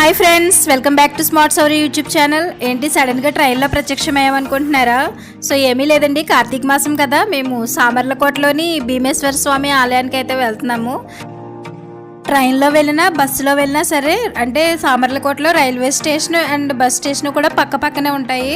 Hi friends, welcome back to smart saury YouTube channel. ఏంటి సడన్గా ట్రైన్లో ప్రత్యక్షమయ్యామనుకుంటున్నారా? సో ఏమీ లేదండి, కార్తీక మాసం కదా, మేము సామర్లకోటలోని భీమేశ్వర స్వామి ఆలయానికి అయితే వెళ్తున్నాము. ట్రైన్లో వెళ్ళినా బస్సులో వెళ్ళినా సరే, అంటే సామర్లకోటలో railway station and bus station కూడా పక్క పక్కనే ఉంటాయి.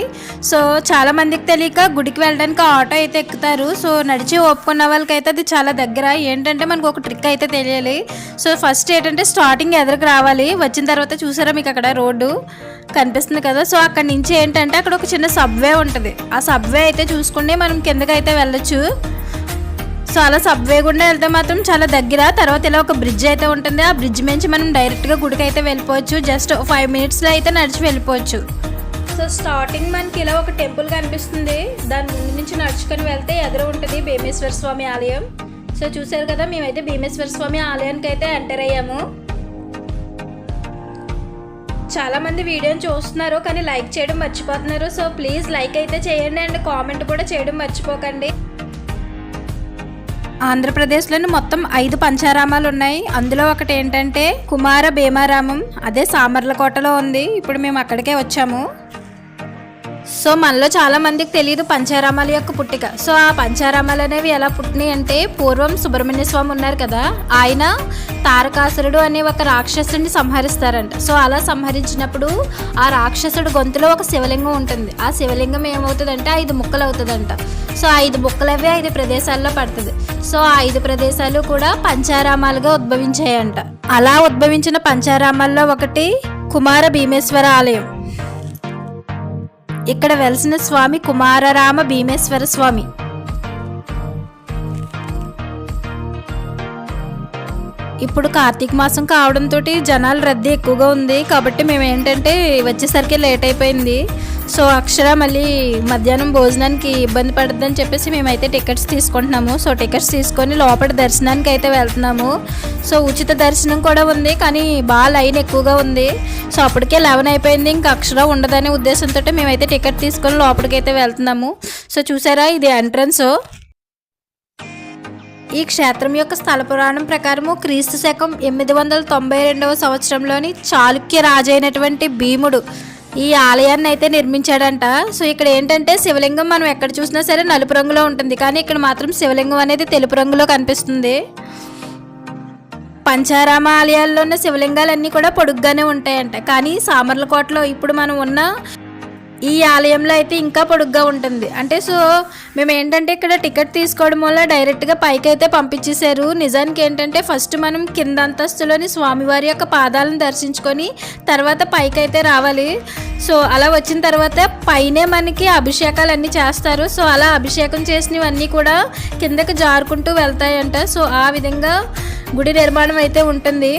సో చాలా మందికి తెలియక గుడికి వెళ్ళడానికి ఆటో అయితే ఎక్కుతారు. సో నడిచి ఒప్పుకున్న వాళ్ళకైతే అది చాలా దగ్గర. ఏంటంటే మనకు ఒక ట్రిక్ అయితే తెలియాలి. సో ఫస్ట్ ఏంటంటే స్టార్టింగ్ ఎదురుకు రావాలి. వచ్చిన తర్వాత చూసారా మీకు అక్కడ రోడ్డు కనిపిస్తుంది కదా, సో అక్కడ నుంచి ఏంటంటే అక్కడ ఒక చిన్న సబ్వే ఉంటుంది. ఆ సబ్వే అయితే చూసుకుంటే మనం కిందకి అయితే వెళ్ళొచ్చు. సో అలా సబ్వే గుండా వెళ్తే మాత్రం చాలా దగ్గర. తర్వాత ఇలా ఒక బ్రిడ్జ్ అయితే ఉంటుంది. ఆ బ్రిడ్జ్ నుంచి మనం డైరెక్ట్గా గుడికి అయితే వెళ్ళిపోవచ్చు. జస్ట్ 5 minutesలో అయితే నడిచి వెళ్ళిపోవచ్చు. సో స్టార్టింగ్ మనకి ఇలా ఒక టెంపుల్ కనిపిస్తుంది. దాని ముందు నుంచి నడుచుకొని వెళ్తే ఎదురు ఉంటుంది భీమేశ్వర స్వామి ఆలయం. సో చూసారు కదా, మేమైతే భీమేశ్వర స్వామి ఆలయానికి అయితే ఎంటర్ అయ్యాము. చాలా మంది వీడియోని చూస్తున్నారు కానీ లైక్ చేయడం మర్చిపోతున్నారు. సో ప్లీజ్ లైక్ అయితే చేయండి అండ్ కామెంట్ కూడా చేయడం మర్చిపోకండి. ఆంధ్రప్రదేశ్లోని మొత్తం 5 పంచారామాలు ఉన్నాయి. అందులో ఒకటి ఏంటంటే కుమార భీమారామం, అదే సామర్లకోటలో ఉంది. ఇప్పుడు మేము అక్కడికే వచ్చాము. సో మనలో చాలా మందికి తెలియదు పంచారామాల యొక్క పుట్టిక. సో ఆ పంచారామాలు అనేవి ఎలా పుట్టినాయి అంటే, పూర్వం సుబ్రహ్మణ్య స్వామి ఉన్నారు కదా, ఆయన తారకాసురుడు అనే ఒక రాక్షసుడిని సంహరిస్తారంట. సో అలా సంహరించినప్పుడు ఆ రాక్షసుడు గొంతులో ఒక శివలింగం ఉంటుంది. ఆ శివలింగం ఏమవుతుందంటే 5 ముక్కలు అవుతుందంట. సో 5 ముక్కలవే 5 ప్రదేశాల్లో పడుతుంది. సో ఆ 5 ప్రదేశాలు కూడా పంచారామాలుగా ఉద్భవించాయంట. అలా ఉద్భవించిన పంచారామాల్లో ఒకటి కుమార భీమేశ్వర ఆలయం. ఇక్కడ వెలిసిన స్వామి కుమారరామ భీమేశ్వర స్వామి. ఇప్పుడు కార్తీక మాసం కావడంతో జనాల రద్దీ ఎక్కువగా ఉంది. కాబట్టి మేము ఏంటంటే వచ్చేసరికి లేట్ అయిపోయింది. సో అక్షర మళ్ళీ మధ్యాహ్నం భోజనానికి ఇబ్బంది పడుతుందని చెప్పేసి మేమైతే టికెట్స్ తీసుకుంటున్నాము. సో టికెట్స్ తీసుకొని లోపల దర్శనానికి అయితే వెళ్తున్నాము. సో ఉచిత దర్శనం కూడా ఉంది కానీ బాగా లైన్ ఎక్కువగా ఉంది. సో అప్పటికే 11 అయిపోయింది, ఇంకా అక్షర ఉండదనే ఉద్దేశంతో మేమైతే టికెట్ తీసుకొని లోపలికైతే వెళ్తున్నాము. సో చూసారా, ఇది ఎంట్రన్స్. ఈ క్షేత్రం యొక్క స్థల పురాణం ప్రకారము క్రీస్తు శకం 892వ సంవత్సరంలోని చాళుక్య రాజు అయినటువంటి భీముడు ఈ ఆలయాన్ని అయితే నిర్మించాడంట. సో ఇక్కడ ఏంటంటే శివలింగం మనం ఎక్కడ చూసినా సరే నలుపు రంగులో ఉంటుంది, కానీ ఇక్కడ మాత్రం శివలింగం అనేది తెలుపు రంగులో కనిపిస్తుంది. పంచారామ ఆలయాల్లో ఉన్న శివలింగాలన్నీ కూడా పొడుగ్గానే ఉంటాయంట, కానీ సామర్లకోటలో ఇప్పుడు మనం ఉన్న ఈ ఆలయంలో అయితే ఇంకా పొడుగ్గా ఉంటుంది. అంటే సో మేము ఏంటంటే ఇక్కడ టికెట్ తీసుకోవడం వల్ల డైరెక్ట్గా పైకి అయితే పంపించేశారు. నిజానికి ఏంటంటే ఫస్ట్ మనం కింద అంతస్తులోని స్వామివారి యొక్క పాదాలను దర్శించుకొని తర్వాత పైకి అయితే రావాలి. సో అలా వచ్చిన తర్వాత పైనే మనకి అభిషేకాలు అన్నీ చేస్తారు. సో అలా అభిషేకం చేసినవన్నీ కూడా కిందకి జారుకుంటూ వెళ్తాయంట. సో ఆ విధంగా గుడి నిర్మాణం అయితే ఉంటుంది.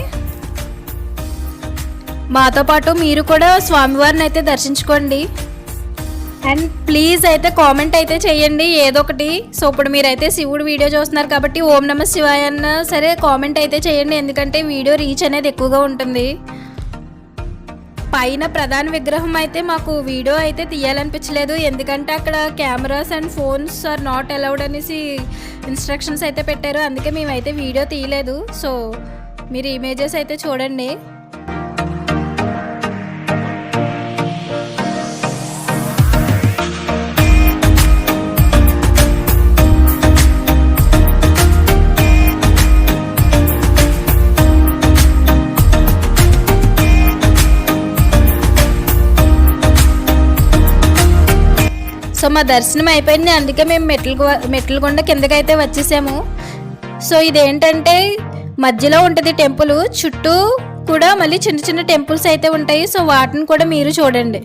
మాతో పాటు మీరు కూడా స్వామివారిని అయితే దర్శించుకోండి అండ్ ప్లీజ్ అయితే కామెంట్ అయితే చేయండి ఏదో ఒకటి. సో ఇప్పుడు మీరైతే శివుడు వీడియో చూస్తున్నారు కాబట్టి ఓం నమః శివాయ అన్న సరే కామెంట్ అయితే చేయండి, ఎందుకంటే వీడియో రీచ్ అనేది ఎక్కువగా ఉంటుంది. పైన ప్రధాన విగ్రహం అయితే మాకు వీడియో అయితే తీయాలనిపించలేదు, ఎందుకంటే అక్కడ cameras and phones are not allowed అనేసి ఇన్స్ట్రక్షన్స్ అయితే పెట్టారు. అందుకే మేమైతే వీడియో తీయలేదు. సో మీరు ఇమేజెస్ అయితే చూడండి. సో మా దర్శనం అయిపోయింది, అందుకే మేము మెట్లు గుండా కిందకైతే వచ్చేసాము. సో ఇదేంటంటే మధ్యలో ఉంటుంది టెంపుల్, చుట్టూ కూడా మళ్ళీ చిన్న చిన్న టెంపుల్స్ అయితే ఉంటాయి. సో వాటిని కూడా మీరు చూడండి.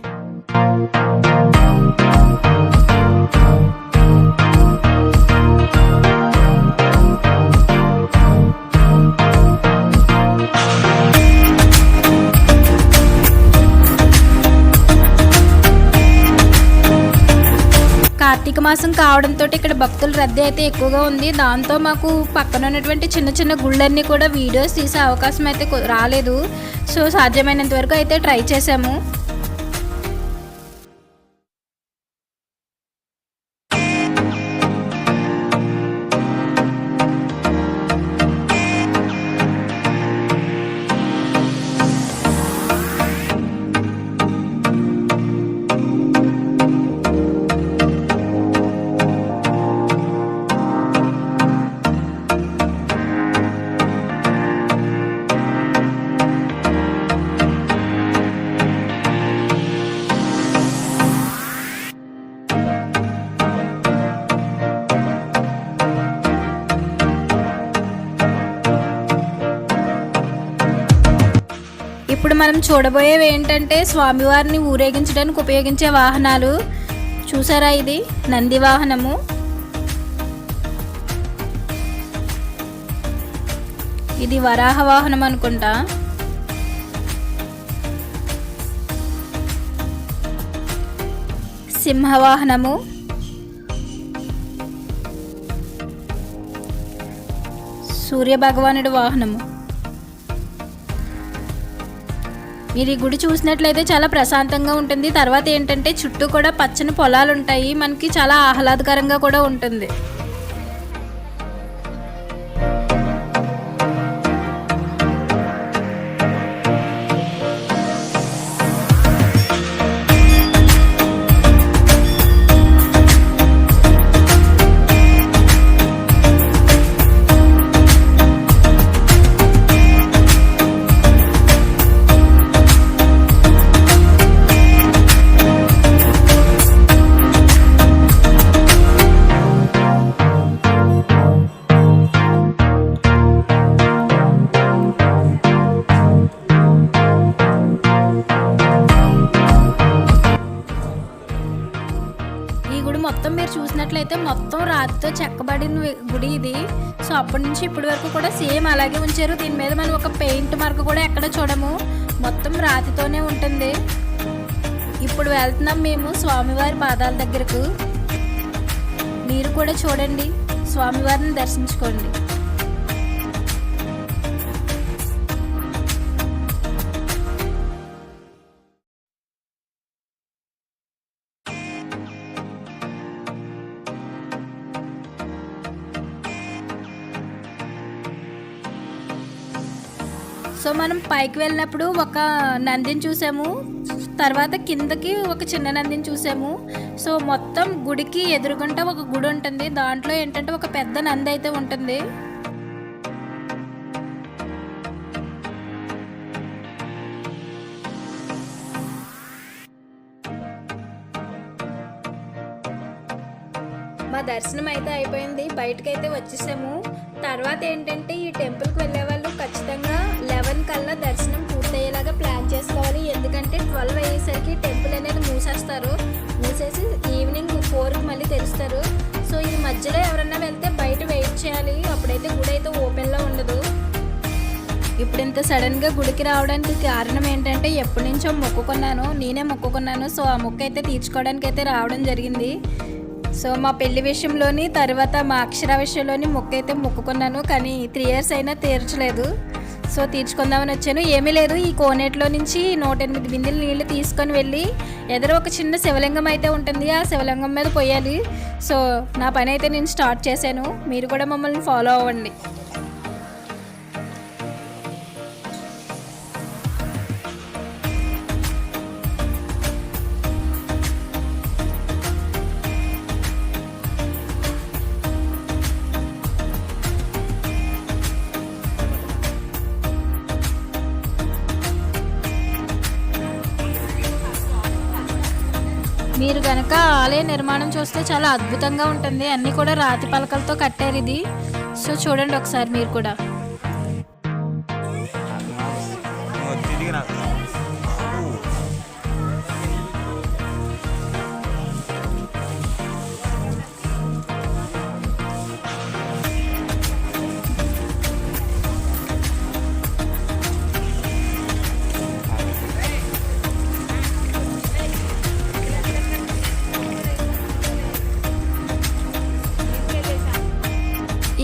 కార్తీక మాసం కావడంతో ఇక్కడ భక్తుల రద్దీ అయితే ఎక్కువగా ఉంది. దాంతో మాకు పక్కన ఉన్నటువంటి చిన్న చిన్న గుళ్ళన్నీ కూడా వీడియోస్ తీసే అవకాశం అయితే రాలేదు. సో సాధ్యమైనంత వరకు అయితే ట్రై చేసాము. ఇప్పుడు మనం చూడబోయేవి ఏంటంటే స్వామివారిని ఊరేగించడానికి ఉపయోగించే వాహనాలు. చూసారా, ఇది నంది వాహనము. ఇది వరాహ వాహనం అనుకుంటా. సింహవాహనము, సూర్య భగవానుడి వాహనము. మీరు ఈ గుడి చూసినట్లయితే చాలా ప్రశాంతంగా ఉంటుంది. తర్వాత ఏంటంటే చుట్టూ కూడా పచ్చని పొలాలు ఉంటాయి, మనకి చాలా ఆహ్లాదకరంగా కూడా ఉంటుంది. మొత్తం మీరు చూసినట్లయితే మొత్తం రాతితో చెక్కబడిన గుడి ఇది. సో అప్పటి నుంచి ఇప్పటి వరకు కూడా సేమ్ అలాగే ఉంచారు. దీని మీద మనం ఒక పెయింట్ మార్క్ కూడా ఎక్కడ చూడము, మొత్తం రాతితోనే ఉంటుంది. ఇప్పుడు వెళ్తున్నాం మేము స్వామివారి పాదాల దగ్గరకు. మీరు కూడా చూడండి, స్వామివారిని దర్శించుకోండి. సో మనం పైకి వెళ్ళినప్పుడు ఒక నందిని చూసాము, తర్వాత కిందకి ఒక చిన్న నందిని చూసాము. సో మొత్తం గుడికి ఎదురుగుంట ఒక గుడి ఉంటుంది, దాంట్లో ఏంటంటే ఒక పెద్ద నంది అయితే ఉంటుంది. మా దర్శనం అయితే అయిపోయింది, బయటకైతే వచ్చేసాము. తర్వాత ఏంటంటే ఈ టెంపుల్కి వెళ్ళే వాళ్ళు ఖచ్చితంగా 11 కల్లా దర్శనం పూర్తయ్యేలాగా ప్లాన్ చేసుకోవాలి. ఎందుకంటే 12 అయ్యేసరికి టెంపుల్ అనేది మూసేసి ఈవినింగ్ 4కి మళ్ళీ తెరుస్తారు. సో ఈ మధ్యలో ఎవరన్నా వెళ్తే బయట వెయిట్ చేయాలి, అప్పుడైతే గుడి అయితే ఓపెన్లో ఉండదు. ఇప్పుడు ఇంత సడన్గా గుడికి రావడానికి కారణం ఏంటంటే ఎప్పటి నుంచో నేనే మొక్కుకున్నాను. సో ఆ మొక్కు అయితే తీర్చుకోవడానికి అయితే రావడం జరిగింది. సో మా పెళ్లి విషయంలోని, తర్వాత మా అక్షర విషయంలోని మొక్కైతే మొక్కుకున్నాను, కానీ 3 years అయినా తీర్చలేదు. సో తీర్చుకుందామని వచ్చాను. ఏమీ లేదు, ఈ కోనేటిలో నుంచి 108 బిందెలు నీళ్లు తీసుకొని వెళ్ళి ఎదురు ఒక చిన్న శివలింగం అయితే ఉంటుంది, ఆ శివలింగం మీద పోయాలి. సో నా పని అయితే నేను స్టార్ట్ చేశాను, మీరు కూడా మమ్మల్ని ఫాలో అవ్వండి. మీరు కనుక ఆలయ నిర్మాణం చూస్తే చాలా అద్భుతంగా ఉంటుంది. అన్నీ కూడా రాతి పలకలతో కట్టారు ఇది. సో చూడండి ఒకసారి మీరు కూడా.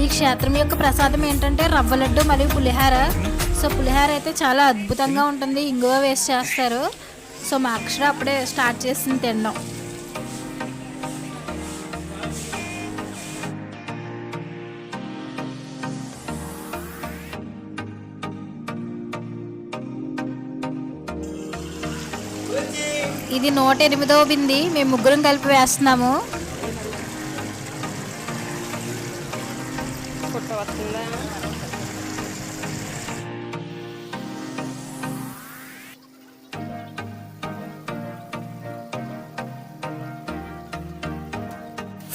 ఈ క్షేత్రం యొక్క ప్రసాదం ఏంటంటే రవ్వ లడ్డు మరియు పులిహార. సో పులిహార అయితే చాలా అద్భుతంగా ఉంటుంది, ఇంగువ వేసి చేస్తారు. సో మా అక్షర అప్పుడే స్టార్ట్ చేసింది తినడం. ఇది 108వ బింది, మేము ముగ్గురం కలిపి వేస్తున్నాము.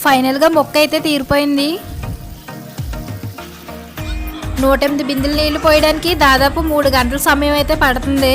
ఫైనల్గా మొక్క అయితే తీరిపోయింది. 108 బిందెలు నీళ్లు పోయడానికి దాదాపు 3 గంటల సమయం అయితే పడుతుంది.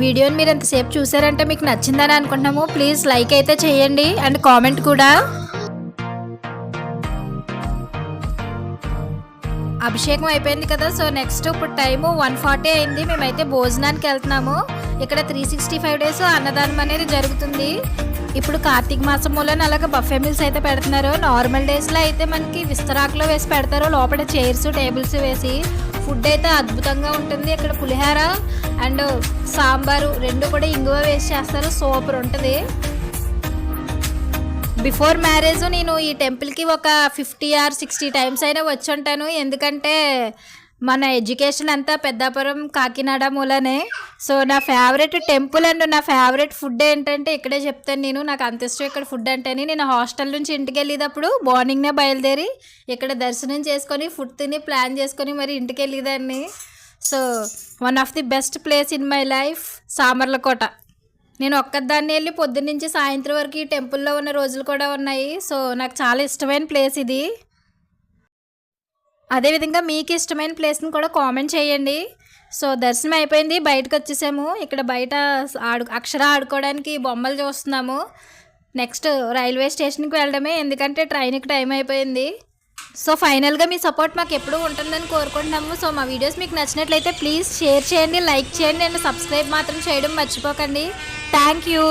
వీడియోని మీరు ఎంతసేపు చూసారంటే మీకు నచ్చిందని అనుకుంటున్నాము. ప్లీజ్ లైక్ అయితే చేయండి అండ్ కామెంట్ కూడా. అభిషేకం అయిపోయింది కదా, సో నెక్స్ట్ ఇప్పుడు టైము 1:40 అయింది. మేమైతే భోజనానికి వెళ్తున్నాము. ఇక్కడ 365 డేస్ అన్నదానం అనేది జరుగుతుంది. ఇప్పుడు కార్తీక మాసం మూలన అలాగే బఫే మీల్స్ అయితే పెడుతున్నారు. నార్మల్ డేస్లో అయితే మనకి విస్తరాకులో వేసి పెడతారు, లోపల చైర్స్ టేబుల్స్ వేసి. ఫుడ్ అయితే అద్భుతంగా ఉంటుంది. ఇక్కడ పులిహోర అండ్ సాంబారు రెండు కూడా ఇంగువ వేసి చేస్తారు, సూపర్ ఉంటుంది. బిఫోర్ మ్యారేజ్ నేను ఈ టెంపుల్కి ఒక 50 or 60 టైమ్స్ అయినా వచ్చి ఉంటాను. ఎందుకంటే మన ఎడ్యుకేషన్ అంతా పెద్దాపురం కాకినాడ మూలనే. సో నా ఫేవరెట్ టెంపుల్ అండ్ నా ఫేవరెట్ ఫుడ్ ఏంటంటే ఇక్కడే చెప్తాను నేను. నాకు అంత ఇష్టం ఇక్కడ ఫుడ్ అంటేనే. నేను హాస్టల్ నుంచి ఇంటికి వెళ్ళేటప్పుడు మార్నింగ్నే బయలుదేరి ఇక్కడ దర్శనం చేసుకొని ఫుడ్ తిని ప్లాన్ చేసుకొని మరి ఇంటికి వెళ్ళేదాన్ని. So one of the best place in my life Samarlakota. నేను ఒక్కదాన్ని వెళ్ళి పొద్దున్న నుంచి సాయంత్రం వరకు ఈ టెంపుల్లో ఉన్న రోజులు కూడా ఉన్నాయి. సో నాకు చాలా ఇష్టమైన ప్లేస్ ఇది. అదేవిధంగా మీకు ఇష్టమైన ప్లేస్ని కూడా కామెంట్ చేయండి. సో దర్శనం అయిపోయింది, బయటకు వచ్చేసాము. ఇక్కడ బయట అక్షర ఆడుకోవడానికి బొమ్మలు చూస్తున్నాము. నెక్స్ట్ రైల్వే స్టేషన్కి వెళ్ళడమే, ఎందుకంటే ట్రైన్కి టైం అయిపోయింది. సో ఫైనల్గా మీ సపోర్ట్ మాకు ఎప్పుడూ ఉంటుందని కోరుకుంటున్నాము. సో మా వీడియోస్ మీకు నచ్చినట్లయితే ప్లీజ్ షేర్ చేయండి, లైక్ చేయండి అండ్ సబ్స్క్రైబ్ మాత్రం చేయడం మర్చిపోకండి. Thank you.